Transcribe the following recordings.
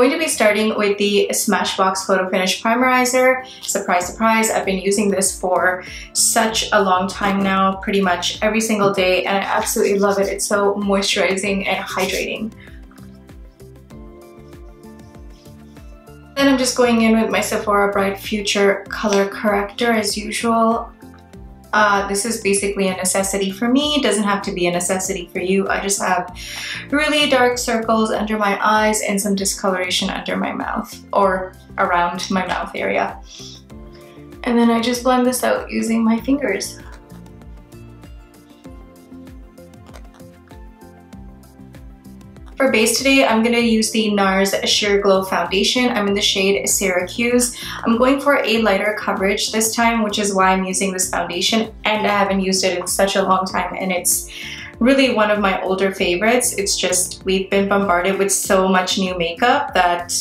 going to be starting with the Smashbox Photo Finish Primerizer. Surprise, surprise, I've been using this for such a long time now, pretty much every single day, and I absolutely love it. It's so moisturizing and hydrating. Then I'm just going in with my Sephora Bright Future Color Corrector as usual. This is basically a necessity for me. It doesn't have to be a necessity for you. I just have really dark circles under my eyes and some discoloration under my mouth or around my mouth area. And then I just blend this out using my fingers. For base today, I'm going to use the NARS Sheer Glow Foundation. I'm in the shade Syracuse. I'm going for a lighter coverage this time, which is why I'm using this foundation, and I haven't used it in such a long time, and it's really one of my older favorites. It's just, we've been bombarded with so much new makeup that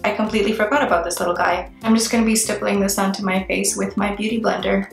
I completely forgot about this little guy. I'm just going to be stippling this onto my face with my beauty blender.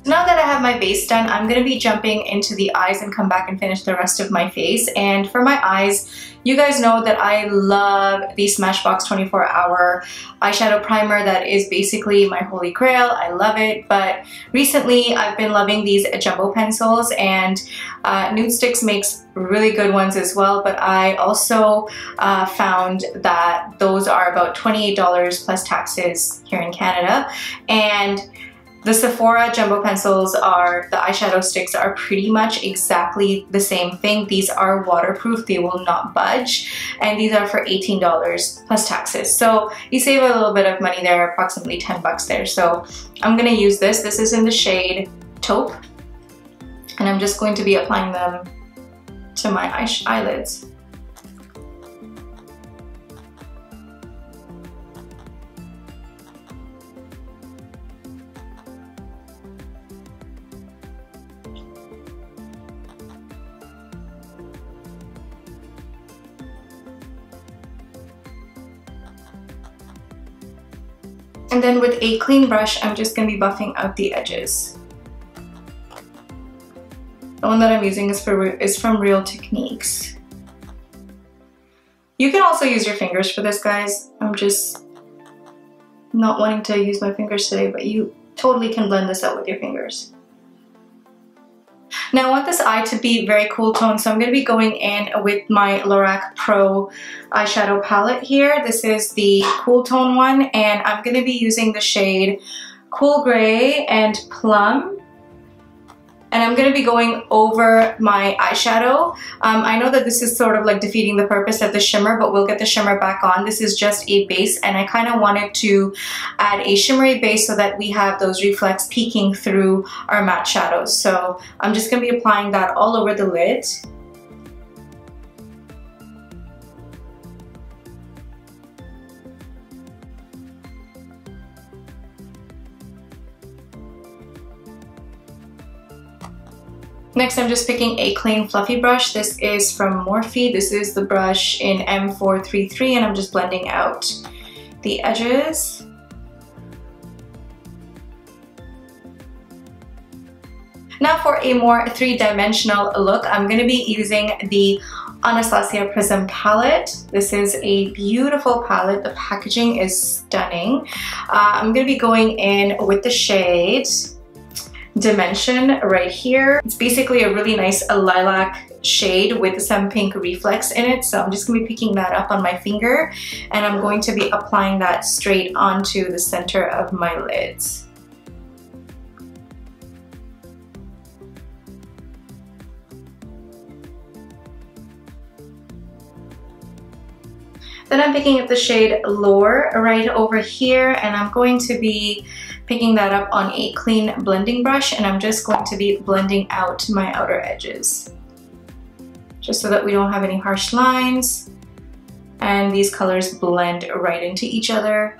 Now that I have my base done, I'm going to be jumping into the eyes and come back and finish the rest of my face. And for my eyes, you guys know that I love the Smashbox 24-Hour Eyeshadow Primer. That is basically my holy grail. I love it. But recently, I've been loving these jumbo pencils, and Nude Sticks makes really good ones as well. But I also found that those are about $28 plus taxes here in Canada. And the Sephora jumbo pencils are, the eyeshadow sticks are pretty much exactly the same thing. These are waterproof, they will not budge, and these are for $18 plus taxes. So you save a little bit of money there, approximately 10 bucks there. So I'm gonna use this. This is in the shade Taupe, and I'm just going to be applying them to my eyelids. And then with a clean brush, I'm just going to be buffing out the edges. The one that I'm using is from Real Techniques. You can also use your fingers for this, guys. I'm just not wanting to use my fingers today, but you totally can blend this out with your fingers. Now I want this eye to be very cool tone, so I'm going to be going in with my Lorac Pro eyeshadow palette here. This is the cool tone one, and I'm going to be using the shade Cool Gray and Plum. And I'm going to be going over my eyeshadow. I know that this is sort of like defeating the purpose of the shimmer, but we'll get the shimmer back on. This is just a base, and I kind of wanted to add a shimmery base so that we have those reflects peeking through our matte shadows. So I'm just going to be applying that all over the lid. Next, I'm just picking a clean fluffy brush. This is from Morphe. This is the brush in M433, and I'm just blending out the edges. Now for a more three-dimensional look, I'm going to be using the Anastasia Prism Palette. This is a beautiful palette. The packaging is stunning. I'm going to be going in with the shade Dimension right here. It's basically a really nice lilac shade with some pink reflex in it, so I'm just going to be picking that up on my finger, and I'm going to be applying that straight onto the center of my lids. Then I'm picking up the shade Lure right over here, and I'm going to be picking that up on a clean blending brush, and I'm just going to be blending out my outer edges, just so that we don't have any harsh lines and these colors blend right into each other.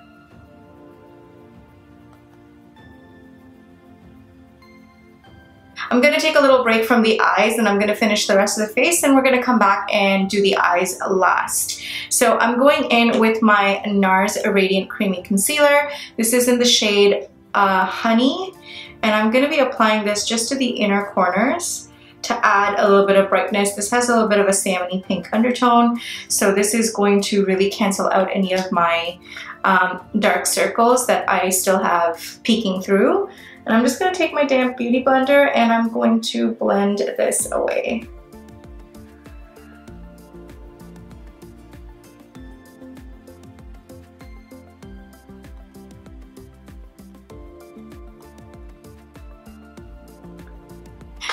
I'm going to take a little break from the eyes and I'm going to finish the rest of the face, and we're going to come back and do the eyes last. So I'm going in with my NARS Radiant Creamy Concealer. This is in the shade Honey, and I'm going to be applying this just to the inner corners to add a little bit of brightness. This has a little bit of a salmony pink undertone, so this is going to really cancel out any of my dark circles that I still have peeking through. And I'm just going to take my damp beauty blender and I'm going to blend this away.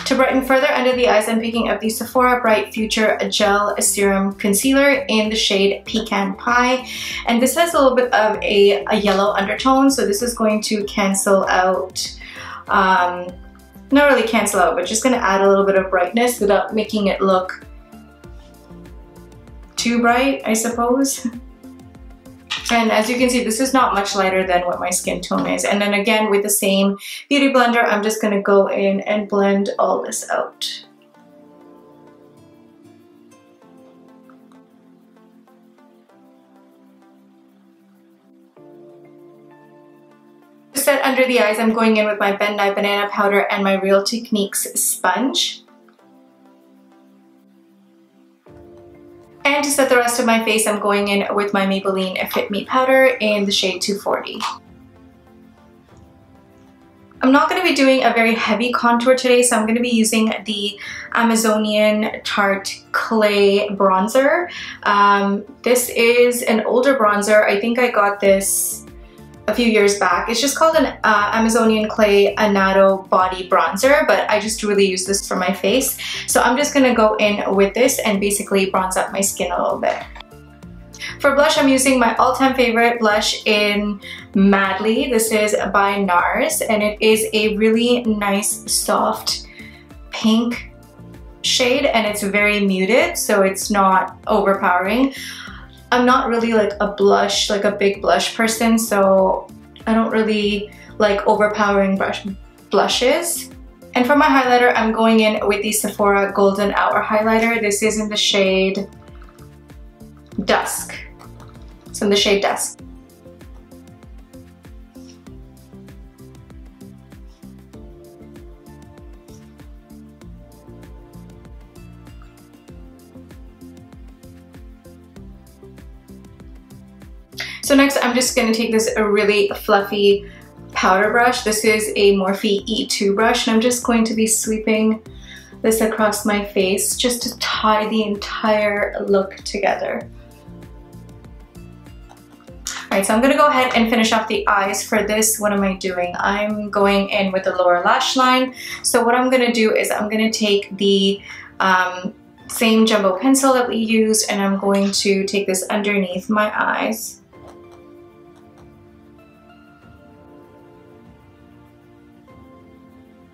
To brighten further under the eyes, I'm picking up the Sephora Bright Future Gel Serum Concealer in the shade Pecan Pie. And this has a little bit of a yellow undertone, so this is going to cancel out, not really cancel out, but just going to add a little bit of brightness without making it look too bright, I suppose. And as you can see, this is not much lighter than what my skin tone is. And then again, with the same beauty blender, I'm just going to go in and blend all this out. To set under the eyes, I'm going in with my Ben Nye Banana Powder and my Real Techniques sponge. And to set the rest of my face, I'm going in with my Maybelline Fit Me powder in the shade 240. I'm not going to be doing a very heavy contour today, so I'm going to be using the Amazonian Tarte Clay Bronzer. This is an older bronzer. I think I got this a few years back. It's just called an Amazonian Clay Anato Body Bronzer, but I just really use this for my face. So I'm just gonna go in with this and basically bronze up my skin a little bit. For blush, I'm using my all-time favorite blush in Madly. This is by NARS, and it is a really nice, soft pink shade, and it's very muted, so it's not overpowering. I'm not really like a big blush person, so I don't really like overpowering blushes. And for my highlighter, I'm going in with the Sephora Golden Hour highlighter. This is in the shade Dusk. It's in the shade Dusk. So next, I'm just going to take this really fluffy powder brush. This is a Morphe E2 brush, and I'm just going to be sweeping this across my face just to tie the entire look together. Alright, so I'm going to go ahead and finish off the eyes. For this, what am I doing? I'm going in with the lower lash line. So what I'm going to do is I'm going to take the same jumbo pencil that we used, and I'm going to take this underneath my eyes.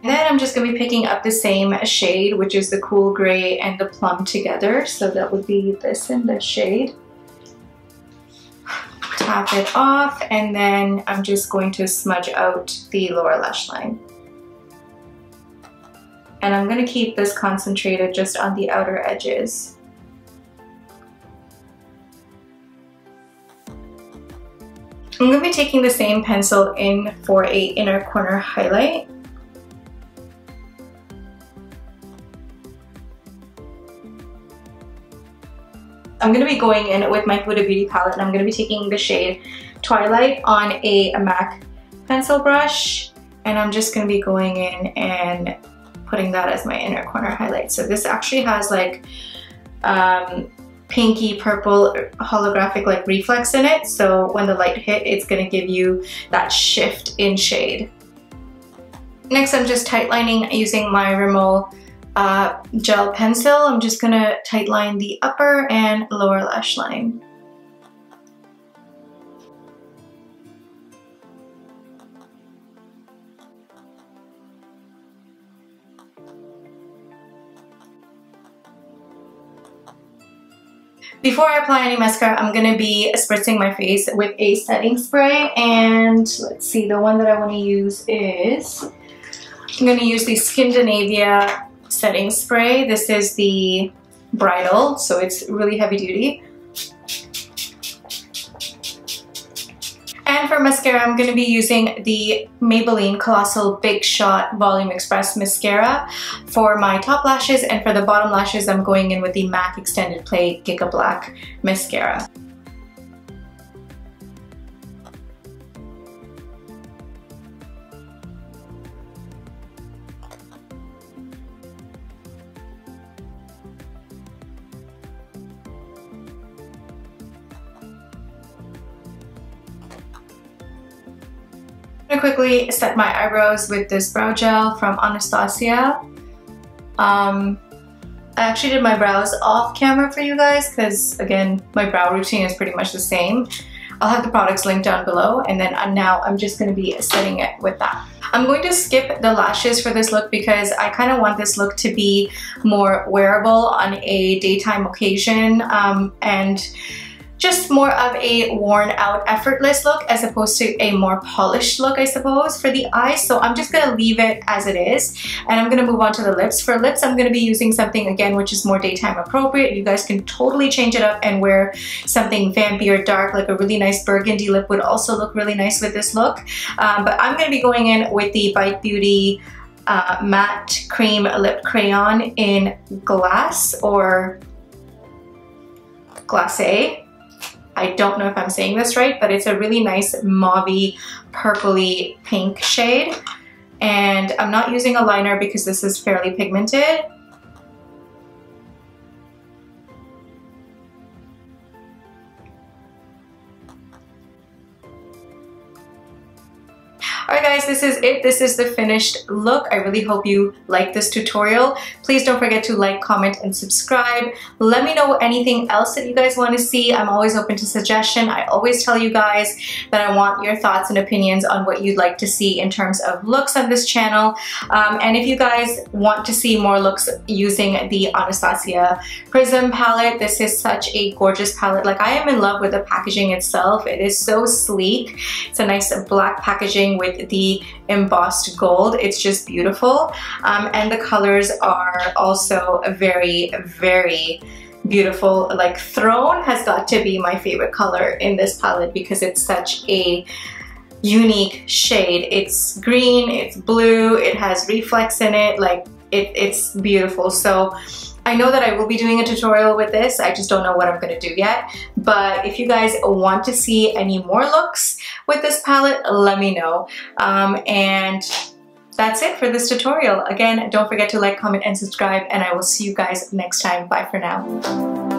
And then I'm just going to be picking up the same shade, which is the cool gray and the plum together. So that would be this in the shade. Tap it off, and then I'm just going to smudge out the lower lash line. And I'm going to keep this concentrated just on the outer edges. I'm going to be taking the same pencil in for a inner corner highlight. I'm going to be going in with my Huda Beauty palette, and I'm going to be taking the shade Twilight on a MAC pencil brush, and I'm just going to be going in and putting that as my inner corner highlight. So this actually has like pinky purple holographic like reflex in it, so when the light hit, it's going to give you that shift in shade. Next, I'm just tight lining using my Rimmel gel pencil. I'm just gonna tight line the upper and lower lash line. Before I apply any mascara, I'm gonna be spritzing my face with a setting spray, and let's see, the one that I want to use is I'm going to use the Skindinavia setting spray. This is the bridal, so it's really heavy duty. And for mascara, I'm going to be using the Maybelline Colossal Big Shot Volume Express Mascara for my top lashes, and for the bottom lashes, I'm going in with the MAC Extended Play Giga Black Mascara. I'm gonna quickly set my eyebrows with this brow gel from Anastasia. I actually did my brows off camera for you guys because, again, my brow routine is pretty much the same. I'll have the products linked down below, and then now I'm just going to be setting it with that. I'm going to skip the lashes for this look because I kind of want this look to be more wearable on a daytime occasion, and just more of a worn out, effortless look as opposed to a more polished look, I suppose, for the eyes. So I'm just gonna leave it as it is, and I'm gonna move on to the lips. For lips, I'm gonna be using something, again, which is more daytime appropriate. You guys can totally change it up and wear something vampy or dark, like a really nice burgundy lip would also look really nice with this look. But I'm gonna be going in with the Bite Beauty Matte Cream Lip Crayon in Glass or Glacé. I don't know if I'm saying this right, but it's a really nice mauvey, purpley pink shade. And I'm not using a liner because this is fairly pigmented. Alright guys, this is it. This is the finished look. I really hope you like this tutorial. Please don't forget to like, comment, and subscribe. Let me know anything else that you guys want to see. I'm always open to suggestion. I always tell you guys that I want your thoughts and opinions on what you'd like to see in terms of looks on this channel. And if you guys want to see more looks using the Anastasia Prism palette, this is such a gorgeous palette. Like, I am in love with the packaging itself. It is so sleek. It's a nice black packaging with the embossed gold. It's just beautiful, and the colors are also very, very beautiful. Like, Throne has got to be my favorite color in this palette because it's such a unique shade. It's green, it's blue, it has reflex in it. Like, it's beautiful. So I know that I will be doing a tutorial with this. I just don't know what I'm going to do yet. But if you guys want to see any more looks with this palette, let me know. And that's it for this tutorial. Again, don't forget to like, comment, and subscribe, and I will see you guys next time. Bye for now.